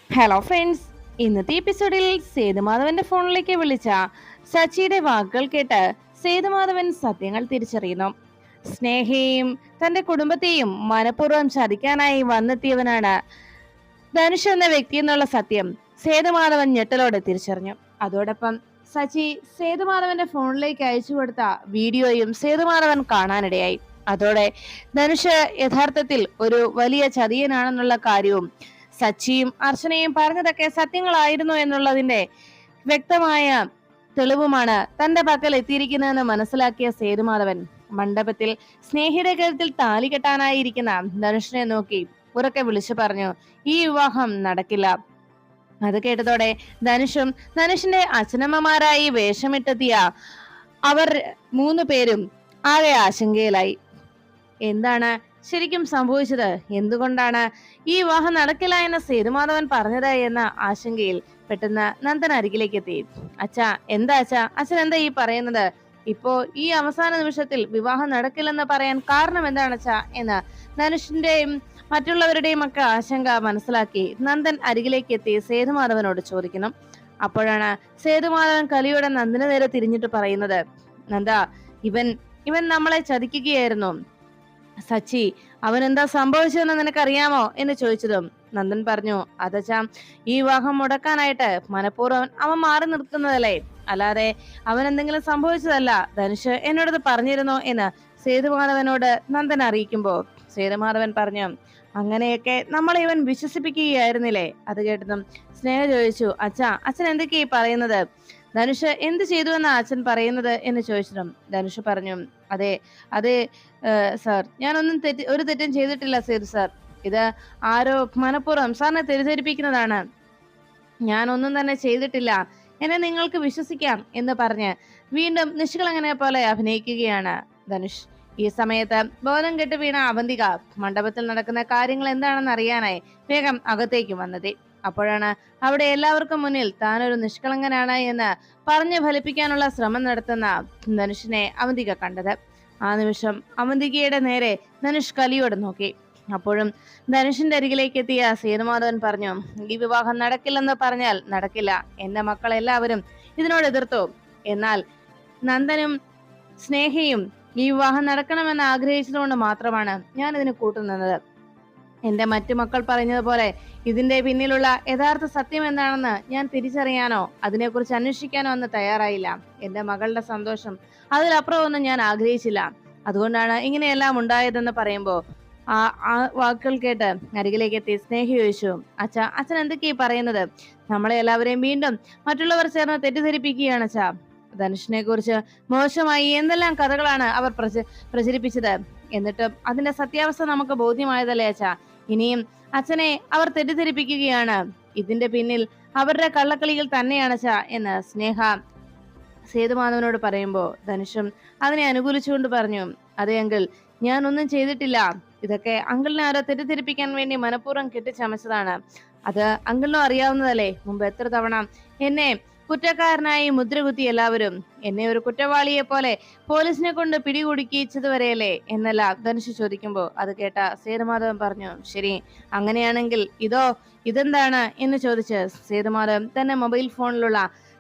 Hello friends, ഇന്നത്തെ എപ്പിസോഡിൽ സേതുമാധവന്റെ ഫോണിലേക്ക് വിളിച്ച സച്ചിയുടെ വാക്കുകൾ കേട്ട് സേതുമാധവൻ സത്യങ്ങൾ തിരിച്ചറിയുന്നു. സ്നേഹയെയും തന്റെ കുടുംബത്തെയും മനഃപൂർവ്വം ചതിക്കാനായി വന്നെത്തിയവനാണ് ധനുഷ് എന്ന വ്യക്തി എന്നുള്ള സത്യം സേതുമാധവൻ ഞെട്ടലോടെ തിരിച്ചറിഞ്ഞു. അതോടൊപ്പം സച്ചി സേതുമാധവന്റെ ഫോണിലേക്ക് അയച്ചു കൊടുത്ത വീഡിയോയും സേതുമാധവൻ കാണാനിടയായി. അതോടെ ധനുഷ് യഥാർത്ഥത്തിൽ ഒരു വലിയ ചതിയനാണെന്നുള്ള കാര്യവും സച്ചിയും അർച്ചനയും പറഞ്ഞതൊക്കെ സത്യങ്ങളായിരുന്നു എന്നുള്ളതിന്റെ വ്യക്തമായ തെളിവുമാണ് തന്റെ പക്കൽ എത്തിയിരിക്കുന്നതെന്ന് മനസ്സിലാക്കിയ സേതുമാധവൻ മണ്ഡപത്തിൽ സ്നേഹിയുടെ കഴുത്തിൽ താലി കെട്ടാനായിരിക്കുന്ന ധനുഷിനെ നോക്കി ഉറക്കെ വിളിച്ചു പറഞ്ഞു, ഈ വിവാഹം നടക്കില്ല. അത് കേട്ടതോടെ ധനുഷിന്റെ അച്ഛനമ്മമാരായി വേഷമിട്ടെത്തിയ അവർ 3 പേരും ആകെ ആശങ്കയിലായി. എന്താണ് ശരിക്കും സംഭവിച്ചത്? എന്തുകൊണ്ടാണ് ഈ വിവാഹം നടക്കില്ല എന്ന് സേതുമാധവൻ പറഞ്ഞത് എന്ന ആശങ്കയിൽ പെട്ടെന്ന് നന്ദൻ അരികിലേക്ക് എത്തി. അച്ഛാ, എന്താ അച്ഛൻ എന്താ ഈ പറയുന്നത്? ഇപ്പോ ഈ അവസാന നിമിഷത്തിൽ വിവാഹം നടക്കില്ലെന്ന് പറയാൻ കാരണം എന്താണ് അച്ഛാ എന്ന് ധനുഷിന്റെയും മറ്റുള്ളവരുടെയും ഒക്കെ ആശങ്ക മനസ്സിലാക്കി നന്ദൻ അരികിലേക്ക് എത്തി സേതുമാധവനോട് ചോദിക്കുന്നു. അപ്പോഴാണ് സേതുമാധവൻ കലിയോടെ നന്ദന് നേരെ തിരിഞ്ഞിട്ട് പറയുന്നത്, നന്ദ, ഇവൻ ഇവൻ നമ്മളെ ചതിക്കുകയായിരുന്നു. സച്ചി, അവൻ എന്താ സംഭവിച്ചതെന്ന് നിനക്കറിയാമോ എന്ന് ചോദിച്ചതും നന്ദൻ പറഞ്ഞു, അതച്ചാ, ഈ വിവാഹം മുടക്കാനായിട്ട് മനഃപൂർവ്വം അവൻ മാറി നിൽക്കുന്നതല്ലേ, അല്ലാതെ അവൻ എന്തെങ്കിലും സംഭവിച്ചതല്ല. ധനുഷ് എന്നോടത് പറഞ്ഞിരുന്നോ എന്ന് സേതുമാധവനോട് നന്ദൻ അറിയിക്കുമ്പോ സേതുമാധവൻ പറഞ്ഞു, അങ്ങനെയൊക്കെ നമ്മളെ ഇവൻ വിശ്വസിപ്പിക്കുകയായിരുന്നില്ലേ? അത് കേട്ടതും സ്നേഹ ചോദിച്ചു, അച്ഛൻ എന്തൊക്കെയാ പറയുന്നത്? ധനുഷ് എന്ത് ചെയ്തു എന്നാ അച്ഛൻ പറയുന്നത് എന്ന് ചോദിച്ചതും ധനുഷ് പറഞ്ഞു, അതെ അതെ സാർ, ഞാനൊന്നും ഒരു തെറ്റും ചെയ്തിട്ടില്ല സേതു സാർ. ഇത് ആരോ മനഃപൂർവ്വം സാറിനെ തെറ്റിദ്ധരിപ്പിക്കുന്നതാണ്. ഞാനൊന്നും തന്നെ ചെയ്തിട്ടില്ല, എന്നെ നിങ്ങൾക്ക് വിശ്വസിക്കാം എന്ന് പറഞ്ഞ് വീണ്ടും നിഷ്കളങ്കനെ പോലെ അഭിനയിക്കുകയാണ് ധനുഷ്. ഈ സമയത്ത് ബോധം കെട്ട് വീണ അവന്തിക മണ്ഡപത്തിൽ നടക്കുന്ന കാര്യങ്ങൾ എന്താണെന്ന് അറിയാനായി വേഗം അകത്തേക്ക് വന്നെത്തി. അപ്പോഴാണ് അവിടെ എല്ലാവർക്കും മുന്നിൽ താനൊരു നിഷ്കളങ്കനാണ് എന്ന് പറഞ്ഞു ഫലിപ്പിക്കാനുള്ള ശ്രമം നടത്തുന്ന ധനുഷിനെ അവന്തിക കണ്ടത്. ആ നിമിഷം അവന്തികയുടെ നേരെ ധനുഷ് കലിയോട് നോക്കി. അപ്പോഴും ധനുഷിന്റെ അരികിലേക്ക് എത്തിയ സേതുമാധവൻ പറഞ്ഞു, ഈ വിവാഹം നടക്കില്ലെന്ന് പറഞ്ഞാൽ നടക്കില്ല. എന്റെ മക്കളെല്ലാവരും ഇതിനോട് എതിർത്തു. എന്നാൽ നന്ദനും സ്നേഹയും ഈ വിവാഹം നടക്കണമെന്ന് ആഗ്രഹിച്ചതുകൊണ്ട് മാത്രമാണ് ഞാൻ ഇതിന് കൂട്ടുനിന്നത്. എന്റെ മറ്റു മക്കൾ പറഞ്ഞതുപോലെ ഇതിന്റെ പിന്നിലുള്ള യഥാർത്ഥ സത്യം എന്താണെന്ന് ഞാൻ തിരിച്ചറിയാനോ അതിനെക്കുറിച്ച് അന്വേഷിക്കാനോ ഒന്നും തയ്യാറായില്ല. എന്റെ മകളുടെ സന്തോഷം അതിലപ്പുറം ഒന്നും ഞാൻ ആഗ്രഹിച്ചില്ല. അതുകൊണ്ടാണ് ഇങ്ങനെയെല്ലാം ഉണ്ടായതെന്ന് പറയുമ്പോ ആ വാക്കുകൾ കേട്ട് അരികിലേക്ക് എത്തി സ്നേഹി ചോദിച്ചു, അച്ഛൻ എന്തൊക്കെയാ പറയുന്നത്? നമ്മളെ എല്ലാവരെയും വീണ്ടും മറ്റുള്ളവർ ചേർന്ന് തെറ്റിദ്ധരിപ്പിക്കുകയാണ് അച്ഛാ. ധനുഷിനെ കുറിച്ച് മോശമായി എന്തെല്ലാം കഥകളാണ് അവർ പ്രചരിപ്പിച്ചത്. എന്നിട്ടും അതിന്റെ സത്യാവസ്ഥ നമുക്ക് ബോധ്യമായതല്ലേ അച്ഛാ. ഇനിയും അച്ഛനെ അവർ തെറ്റിദ്ധരിപ്പിക്കുകയാണ്. ഇതിന്റെ പിന്നിൽ അവരുടെ കള്ളക്കളികൾ തന്നെയാണ് അച്ഛാ എന്ന് സ്നേഹ സേതുമാധവനോട് പറയുമ്പോ ധനുഷും അതിനെ അനുകൂലിച്ചുകൊണ്ട് പറഞ്ഞു, അതെ അങ്കിൾ, ഞാൻ ഒന്നും ചെയ്തിട്ടില്ല. ഇതൊക്കെ അങ്കിളിനെ ആരോ തെറ്റിദ്ധരിപ്പിക്കാൻ വേണ്ടി മനഃപൂർവ്വം കെട്ടിച്ചമച്ചതാണ്. അത് അങ്കിളിനും അറിയാവുന്നതല്ലേ. മുമ്പ് എത്ര തവണ എന്നെ കുറ്റക്കാരനായി മുദ്രകുത്തി എല്ലാവരും. എന്നെ ഒരു കുറ്റവാളിയെ പോലെ പോലീസിനെ കൊണ്ട് പിടികുടുക്കിച്ചത് വരെയല്ലേ എന്നല്ല ധനുഷ് ചോദിക്കുമ്പോ അത് കേട്ട സേതുമാധവൻ പറഞ്ഞു, ശരി, അങ്ങനെയാണെങ്കിൽ ഇതെന്താണ് എന്ന് ചോദിച്ച് സേതുമാധവൻ തന്റെ മൊബൈൽ ഫോണിലുള്ള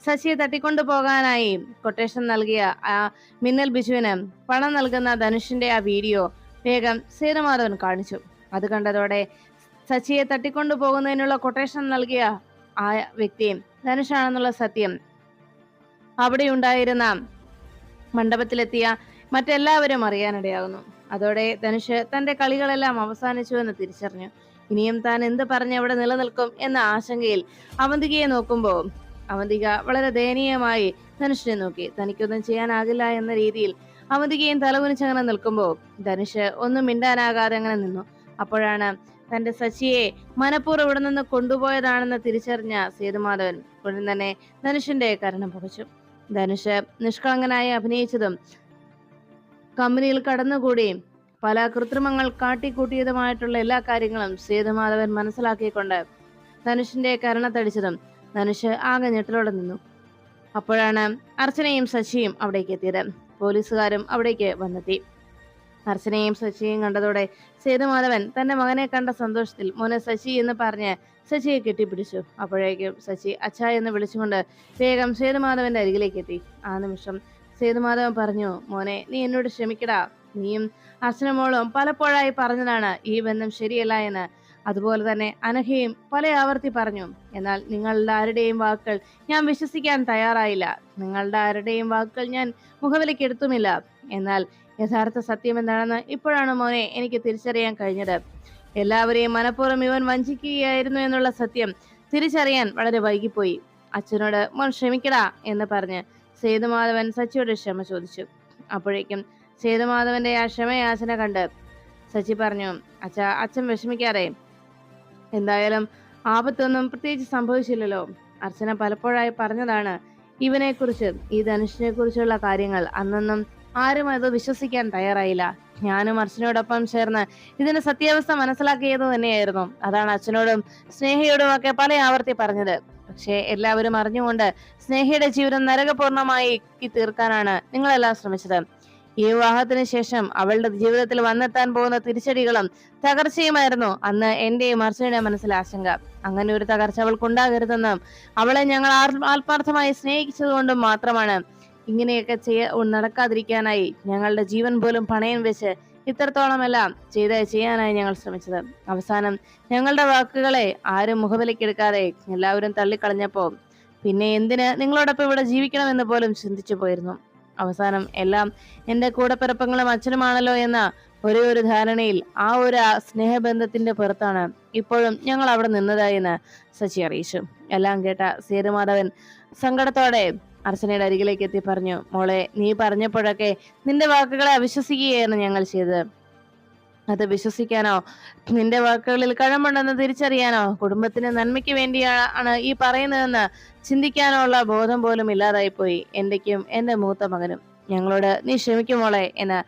ശശിയെ തട്ടിക്കൊണ്ടു പോകാനായി കൊട്ടേഷൻ നൽകിയ ആ മിന്നൽ ബിജുവിന് പണം നൽകുന്ന ധനുഷിന്റെ ആ വീഡിയോ വേഗം സേതുമാധവൻ കാണിച്ചു. അത് കണ്ടതോടെ ശശിയെ തട്ടിക്കൊണ്ടു പോകുന്നതിനുള്ള കൊട്ടേഷൻ നൽകിയ ആ വ്യക്തി ധനുഷാണെന്നുള്ള സത്യം അവിടെ ഉണ്ടായിരുന്ന മണ്ഡപത്തിലെത്തിയ മറ്റെല്ലാവരും അറിയാനിടയാകുന്നു. അതോടെ ധനുഷ് തന്റെ കളികളെല്ലാം അവസാനിച്ചു എന്ന് തിരിച്ചറിഞ്ഞു. ഇനിയും താൻ എന്ത് പറഞ്ഞ് അവിടെ നിലനിൽക്കും എന്ന ആശങ്കയിൽ അവന്തികയെ നോക്കുമ്പോ അവന്തിക വളരെ ദയനീയമായി ധനുഷിനെ നോക്കി. തനിക്കൊന്നും ചെയ്യാനാകില്ല എന്ന രീതിയിൽ അവന്തികയും തലകുനിച്ചങ്ങനെ നിൽക്കുമ്പോ ധനുഷ് ഒന്നും മിണ്ടാനാകാതെ അങ്ങനെ നിന്നു. അപ്പോഴാണ് തന്റെ സച്ചിയെ മനഃപൂർവ്വം ഇവിടെ നിന്ന് കൊണ്ടുപോയതാണെന്ന് തിരിച്ചറിഞ്ഞ സേതുമാധവൻ ഉടൻ തന്നെ ധനുഷിന്റെ കരണം പുകച്ചു. ധനുഷ് നിഷ്കളങ്കനായി അഭിനയിച്ചതും കമ്പനിയിൽ കടന്നുകൂടി പല കൃത്രിമങ്ങൾ കാട്ടിക്കൂട്ടിയതുമായിട്ടുള്ള എല്ലാ കാര്യങ്ങളും സേതുമാധവൻ മനസ്സിലാക്കിക്കൊണ്ട് ധനുഷിന്റെ കരണത്തടിച്ചതും ധനുഷ് ആകെ ഞെട്ടലോടെ നിന്നു. അപ്പോഴാണ് അർച്ചനയും ശശിയും അവിടേക്ക് എത്തിയത്. പോലീസുകാരും അവിടേക്ക് വന്നെത്തി. അർച്ചനയും ശശിയും കണ്ടതോടെ സേതുമാധവൻ തന്റെ മകനെ കണ്ട സന്തോഷത്തിൽ മോനെ ശശി എന്ന് പറഞ്ഞ് സച്ചിയെ കെട്ടിപ്പിടിച്ചു. അപ്പോഴേക്കും സച്ചി അച്ഛാ എന്ന് വിളിച്ചുകൊണ്ട് വേഗം സേതുമാധവന്റെ അരികിലേക്ക് എത്തി. ആ നിമിഷം സേതുമാധവൻ പറഞ്ഞു, മോനെ, നീ എന്നോട് ക്ഷമിക്കടാ. നീയും അച്ഛനമോളും പലപ്പോഴായി പറഞ്ഞതാണ് ഈ ബന്ധം ശരിയല്ല എന്ന്. അതുപോലെ തന്നെ അനഘയും പല ആവർത്തി പറഞ്ഞു. എന്നാൽ നിങ്ങളുടെ ആരുടെയും വാക്കുകൾ ഞാൻ വിശ്വസിക്കാൻ തയ്യാറായില്ല. നിങ്ങളുടെ ആരുടെയും വാക്കുകൾ ഞാൻ മുഖവിലക്കെടുത്തുമില്ല. എന്നാൽ യഥാർത്ഥ സത്യം എന്താണെന്ന് ഇപ്പോഴാണ് മോനെ എനിക്ക് തിരിച്ചറിയാൻ കഴിഞ്ഞത്. എല്ലാവരെയും മനഃപൂർവ്വം ഇവൻ വഞ്ചിക്കുകയായിരുന്നു എന്നുള്ള സത്യം തിരിച്ചറിയാൻ വളരെ വൈകിപ്പോയി. അച്ഛനോട് മോൻ ക്ഷമിക്കടാ എന്ന് പറഞ്ഞ് സേതുമാധവൻ സച്ചിയോട് ക്ഷമ ചോദിച്ചു. അപ്പോഴേക്കും സേതുമാധവന്റെ ആ ക്ഷമയാചന കണ്ട് സച്ചി പറഞ്ഞു, അച്ഛൻ വിഷമിക്കാതെ. എന്തായാലും ആപത്തൊന്നും പ്രത്യേകിച്ച് സംഭവിച്ചില്ലല്ലോ. അർച്ചന പലപ്പോഴായി പറഞ്ഞതാണ് ഇവനെ കുറിച്ച്, ഈ ധനുഷിനെ കുറിച്ചുള്ള കാര്യങ്ങൾ. അന്നൊന്നും ആരും അത് വിശ്വസിക്കാൻ തയ്യാറായില്ല. ഞാനും അർച്ചനയോടൊപ്പം ചേർന്ന് ഇതിന്റെ സത്യാവസ്ഥ മനസ്സിലാക്കിയത് തന്നെയായിരുന്നു. അതാണ് അച്ഛനോടും സ്നേഹയോടും ഒക്കെ പല ആവർത്തി പറഞ്ഞത്. പക്ഷെ എല്ലാവരും അറിഞ്ഞുകൊണ്ട് സ്നേഹയുടെ ജീവിതം നരകപൂർണമായി തീർക്കാനാണ് നിങ്ങളെല്ലാം ശ്രമിച്ചത്. ഈ വിവാഹത്തിന് ശേഷം അവളുടെ ജീവിതത്തിൽ വന്നെത്താൻ പോകുന്ന തിരിച്ചടികളും തകർച്ചയുമായിരുന്നു അന്ന് എന്റെയും അർച്ചനയുടെ മനസ്സിൽ ആശങ്ക. അങ്ങനെ ഒരു തകർച്ച അവൾക്കുണ്ടാകരുതെന്നും അവളെ ഞങ്ങൾ ആത്മാർത്ഥമായി സ്നേഹിച്ചതുകൊണ്ടും മാത്രമാണ് ഇങ്ങനെയൊക്കെ നടക്കാതിരിക്കാനായി ഞങ്ങളുടെ ജീവൻ പോലും പണയം വെച്ച് ഇത്രത്തോളമെല്ലാം ചെയ്യാനായി ഞങ്ങൾ ശ്രമിച്ചത്. അവസാനം ഞങ്ങളുടെ വാക്കുകളെ ആരും മുഖവിലക്കെടുക്കാതെ എല്ലാവരും തള്ളിക്കളഞ്ഞപ്പോ പിന്നെ എന്തിന് നിങ്ങളോടൊപ്പം ഇവിടെ ജീവിക്കണമെന്ന് പോലും ചിന്തിച്ചു പോയിരുന്നു. അവസാനം എല്ലാം എന്റെ കൂടപ്പിറപ്പങ്ങളും അച്ഛനുമാണല്ലോ എന്ന ഒരേ ഒരു ധാരണയിൽ ആ ഒരു സ്നേഹബന്ധത്തിന്റെ പുറത്താണ് ഇപ്പോഴും ഞങ്ങൾ അവിടെ നിന്നതായെന്ന് സച്ചി അറിയിച്ചു. എല്ലാം കേട്ട സേതുമാധവൻ സങ്കടത്തോടെ അർച്ചനയുടെ അരികിലേക്ക് എത്തി പറഞ്ഞു, മോളെ, നീ പറഞ്ഞപ്പോഴൊക്കെ നിന്റെ വാക്കുകളെ അവിശ്വസിക്കുകയായിരുന്നു ഞങ്ങൾ ചെയ്തത്. അത് വിശ്വസിക്കാനോ, നിന്റെ വാക്കുകളിൽ കഴമ്പുണ്ടെന്ന് തിരിച്ചറിയാനോ, കുടുംബത്തിന് നന്മയ്ക്ക് വേണ്ടിയാണ് ഈ പറയുന്നതെന്ന് ചിന്തിക്കാനോ ഉള്ള ബോധം പോലും ഇല്ലാതായി പോയി എന്റെക്കും എന്റെ മൂത്ത മകനും. ഞങ്ങളോട് നീ ക്ഷമിക്കുമോളെ എന്ന്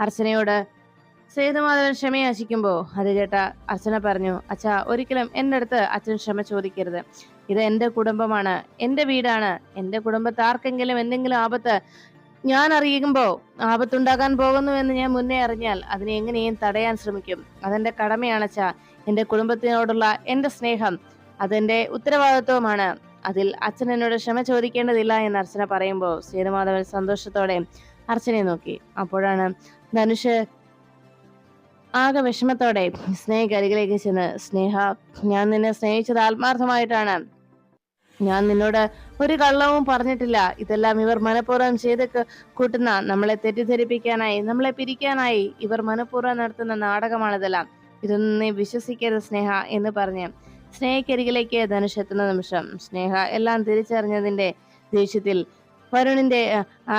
അർച്ചനയോട് സേതുമാധവൻ ക്ഷമയാചിക്കുമ്പോ അത് കേട്ട അർച്ചന പറഞ്ഞു, അച്ഛാ, ഒരിക്കലും എന്റെ അടുത്ത് അച്ഛൻ ക്ഷമ ചോദിക്കരുത്. ഇത് എന്റെ കുടുംബമാണ്, എന്റെ വീടാണ്. എന്റെ കുടുംബത്ത് ആർക്കെങ്കിലും എന്തെങ്കിലും ആപത്ത് ഞാൻ അറിയുമ്പോ ആപത്തുണ്ടാകാൻ പോകുന്നു എന്ന് ഞാൻ മുന്നേ അറിഞ്ഞാൽ അതിനെ എങ്ങനെയും തടയാൻ ശ്രമിക്കും. അതെന്റെ കടമയാണച്ചാ. എന്റെ കുടുംബത്തിനോടുള്ള എന്റെ സ്നേഹം അതെന്റെ ഉത്തരവാദിത്വമാണ്. അതിൽ അച്ഛൻ എന്നോട് ക്ഷമ ചോദിക്കേണ്ടതില്ല എന്ന് അർച്ചന പറയുമ്പോൾ സേതുമാധവൻ സന്തോഷത്തോടെ അർച്ചനയെ നോക്കി. അപ്പോഴാണ് ധനുഷ് ആകെ വിഷമത്തോടെ സ്നേഹ അരികിലേക്ക് ചെന്ന്, സ്നേഹ, ഞാൻ നിന്നെ സ്നേഹിച്ചത് ആത്മാർത്ഥമായിട്ടാണ്. ഞാൻ നിന്നോട് ഒരു കള്ളവും പറഞ്ഞിട്ടില്ല. ഇതെല്ലാം ഇവർ മനഃപൂർവ്വം ചെയ്ത് കൂട്ടുന്ന, നമ്മളെ തെറ്റിദ്ധരിപ്പിക്കാനായി, നമ്മളെ പിരിക്കാനായി ഇവർ മനഃപൂർവ്വം നടത്തുന്ന നാടകമാണിതെല്ലാം. ഇതൊന്നും നീ വിശ്വസിക്കരുത് സ്നേഹ എന്ന് പറഞ്ഞ് സ്നേഹക്കരികിലേക്ക് ധനുഷ് എത്തുന്ന നിമിഷം സ്നേഹ എല്ലാം തിരിച്ചറിഞ്ഞതിന്റെ ദേഷ്യത്തിൽ വരുണിന്റെ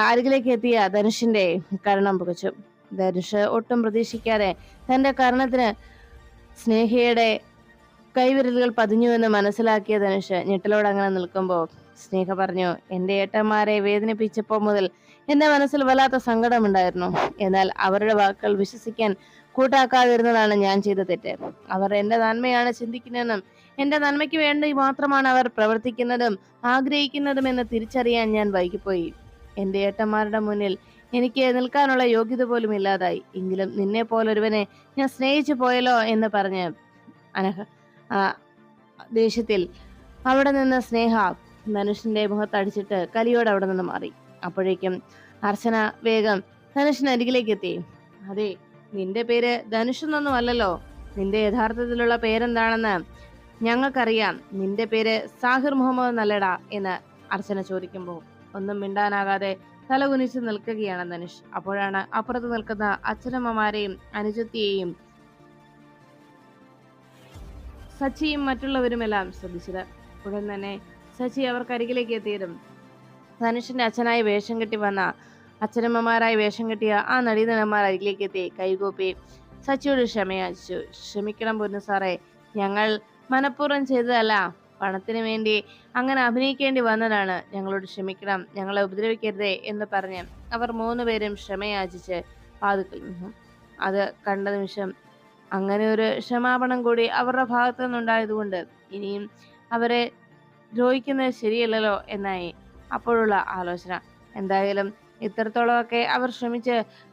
അരികിലേക്ക് എത്തിയ ധനുഷിന്റെ കർണം പുകച്ചു. ധനുഷ് ഒട്ടും പ്രതീക്ഷിക്കാതെ തന്റെ കർണത്തിന് സ്നേഹയുടെ കൈവിരലുകൾ പതിഞ്ഞുവെന്ന് മനസ്സിലാക്കിയ ധനുഷ് ഞെട്ടലോട് അങ്ങനെ നിൽക്കുമ്പോൾ സ്നേഹ പറഞ്ഞു, എന്റെ ഏട്ടന്മാരെ വേദനിപ്പിച്ചപ്പോൾ മുതൽ എന്റെ മനസ്സിൽ വല്ലാത്ത സങ്കടമുണ്ടായിരുന്നു. എന്നാൽ അവരുടെ വാക്കുകൾ വിശ്വസിക്കാൻ കൂട്ടാക്കാതിരുന്നതാണ് ഞാൻ ചെയ്ത തെറ്റ്. അവർ എന്റെ നന്മയാണ് ചിന്തിക്കുന്നതെന്നും എന്റെ നന്മയ്ക്ക് വേണ്ടി മാത്രമാണ് അവർ പ്രവർത്തിക്കുന്നതും ആഗ്രഹിക്കുന്നതും എന്ന് തിരിച്ചറിയാൻ ഞാൻ വൈകിപ്പോയി. എന്റെ ഏട്ടന്മാരുടെ മുന്നിൽ എനിക്ക് നിൽക്കാനുള്ള യോഗ്യത പോലും ഇല്ലാതായി. എങ്കിലും നിന്നെ പോലൊരുവനെ ഞാൻ സ്നേഹിച്ചു പോയല്ലോ എന്ന് പറഞ്ഞ് അനഘ ദേഷ്യത്തിൽ അവിടെ നിന്ന് സ്നേഹ ധനുഷിന്റെ മുഖത്തടിച്ചിട്ട് കലിയോട് അവിടെ നിന്ന് മാറി. അപ്പോഴേക്കും അർച്ചന വേഗം ധനുഷിന് അരികിലേക്ക് എത്തി. അതെ, നിന്റെ പേര് ധനുഷ് എന്നൊന്നും അല്ലല്ലോ. നിന്റെ യഥാർത്ഥത്തിലുള്ള പേരെന്താണെന്ന് ഞങ്ങൾക്കറിയാം. നിന്റെ പേര് സാഹിർ മുഹമ്മദ് എന്നല്ലടാ എന്ന് അർച്ചന ചോദിക്കുമ്പോൾ ഒന്നും മിണ്ടാനാകാതെ തലകുനിച്ച് നിൽക്കുകയാണ് ധനുഷ്. അപ്പോഴാണ് അപ്പുറത്ത് നിൽക്കുന്ന അച്ഛനമ്മമാരെയും അനുജത്തിയെയും സച്ചിയും മറ്റുള്ളവരുമെല്ലാം ശ്രദ്ധിച്ചത്. ഉടൻ തന്നെ സച്ചി അവർക്കരികിലേക്ക് എത്തിയതും ധനുഷിന്റെ അച്ഛനായി വേഷം കെട്ടി വന്ന അച്ഛനമ്മമാരായി വേഷം കെട്ടിയ ആ നടീനടന്മാർ അരികിലേക്ക് എത്തി കൈകൂപ്പി സച്ചിയോട് ക്ഷമയാചിച്ചു. ക്ഷമിക്കണം പൊന്നു സാറേ, ഞങ്ങൾ മനഃപൂർവ്വം ചെയ്തതല്ല. പണത്തിന് വേണ്ടി അങ്ങനെ അഭിനയിക്കേണ്ടി വന്നതാണ്. ഞങ്ങളോട് ക്ഷമിക്കണം, ഞങ്ങളെ ഉപദ്രവിക്കരുതേ എന്ന് പറഞ്ഞ് അവർ 3 പേരും ക്ഷമയാചിച്ച് വാതുക്കൽ നിന്നു. അത് കണ്ട നിമിഷം അങ്ങനെ ഒരു ക്ഷമാപണം കൂടി അവരുടെ ഭാഗത്തു നിന്നുണ്ടായതുകൊണ്ട് ഇനിയും അവരെ ദ്രോഹിക്കുന്നത് ശരിയല്ലല്ലോ എന്നായി അപ്പോഴുള്ള ആലോചന. എന്തായാലും ഇത്രത്തോളമൊക്കെ അവർ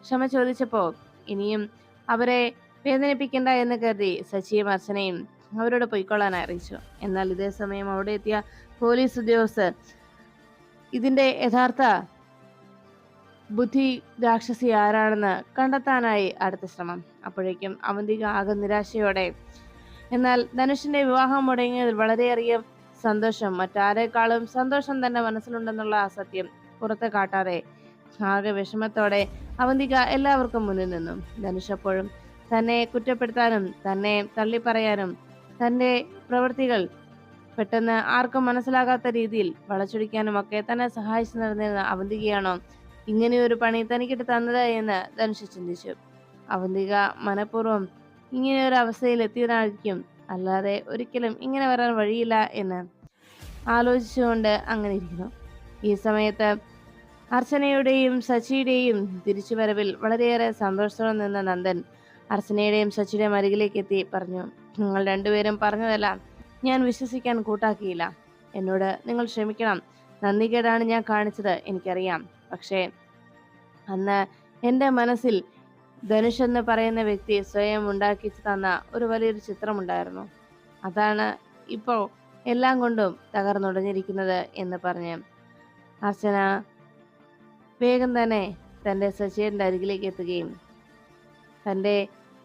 ക്ഷമ ചോദിച്ചപ്പോ ഇനിയും അവരെ വേദനിപ്പിക്കണ്ട എന്ന് കരുതി സച്ചിയും അർച്ചനയും അവരോട് പൊയ്ക്കൊള്ളാൻ അറിയിച്ചു. എന്നാൽ ഇതേ സമയം അവിടെ എത്തിയ പോലീസ് ഉദ്യോഗസ്ഥർ ഇതിന്റെ യഥാർത്ഥ ബുദ്ധി രാക്ഷസി ആരാണെന്ന് കണ്ടെത്താനായി അടുത്ത ശ്രമം. അപ്പോഴേക്കും അവന്തിക ആകെ നിരാശയോടെ, എന്നാൽ ധനുഷിന്റെ വിവാഹം മുടങ്ങിയതിൽ വളരെയധികം സന്തോഷം, മറ്റാരേക്കാളും സന്തോഷം തന്റെ മനസ്സിലുണ്ടെന്നുള്ള ആ സത്യം പുറത്ത് കാട്ടാതെ ആകെ വിഷമത്തോടെ അവന്തിക എല്ലാവർക്കും മുന്നിൽ നിന്നു. ധനുഷ് അപ്പോഴും തന്നെ കുറ്റപ്പെടുത്താനും തന്നെ തള്ളിപ്പറയാനും തന്റെ പ്രവൃത്തികൾ പെട്ടെന്ന് ആർക്കും മനസ്സിലാകാത്ത രീതിയിൽ വളച്ചൊടിക്കാനും ഒക്കെ തന്നെ സഹായിച്ചു നടന്നിരുന്ന അവന്തികയാണോ ഇങ്ങനെയൊരു പണി തനിക്കിട്ട് തന്നത് എന്ന് ധനുഷ് ചിന്തിച്ചു. അവന്തിക മനഃപൂർവ്വം ഇങ്ങനെയൊരു അവസ്ഥയിൽ എത്തിയതായിരിക്കും, അല്ലാതെ ഒരിക്കലും ഇങ്ങനെ വരാൻ വഴിയില്ല എന്ന് ആലോചിച്ചുകൊണ്ട് അങ്ങനെ ഇരിക്കുന്നു. ഈ സമയത്ത് അർച്ചനയുടെയും സച്ചിയുടെയും തിരിച്ചുവരവിൽ വളരെയേറെ സന്തോഷത്തോടെ നിന്ന നന്ദൻ അർച്ചനയുടെയും സച്ചിയുടെയും അരികിലേക്ക് എത്തി പറഞ്ഞു, നിങ്ങൾ രണ്ടുപേരും പറഞ്ഞതെല്ലാം ഞാൻ വിശ്വസിക്കാൻ കൂട്ടാക്കിയില്ല. എന്നോട് നിങ്ങൾ ക്ഷമിക്കണം. നന്ദികേടാണ് ഞാൻ കാണിച്ചത്, എനിക്കറിയാം. പക്ഷേ അന്ന് എൻ്റെ മനസ്സിൽ ധനുഷ് എന്ന് പറയുന്ന വ്യക്തി സ്വയം ഉണ്ടാക്കി തന്ന ഒരു വലിയൊരു ചിത്രമുണ്ടായിരുന്നു. അതാണ് ഇപ്പോൾ എല്ലാം കൊണ്ടും തകർന്നുടഞ്ഞിരിക്കുന്നത് എന്ന് പറഞ്ഞ് അർച്ചന വേഗം തന്നെ തൻ്റെ സച്ചിയുടെ അരികിലേക്ക് എത്തുകയും തൻ്റെ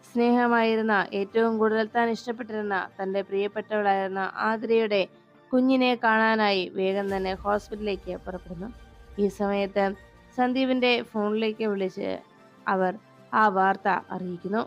സ്നേഹമായിരുന്ന, ഏറ്റവും കൂടുതൽ താൻ ഇഷ്ടപ്പെട്ടിരുന്ന തൻ്റെ പ്രിയപ്പെട്ടവളായിരുന്ന ആതിരയുടെ കുഞ്ഞിനെ കാണാനായി വേഗം തന്നെ ഹോസ്പിറ്റലിലേക്ക് പുറപ്പെടുന്നു. ഈ സമയത്ത് സന്ദീപിന്റെ ഫോണിലേക്ക് വിളിച്ച് അവർ ആ വാർത്ത അറിയിക്കുന്നു.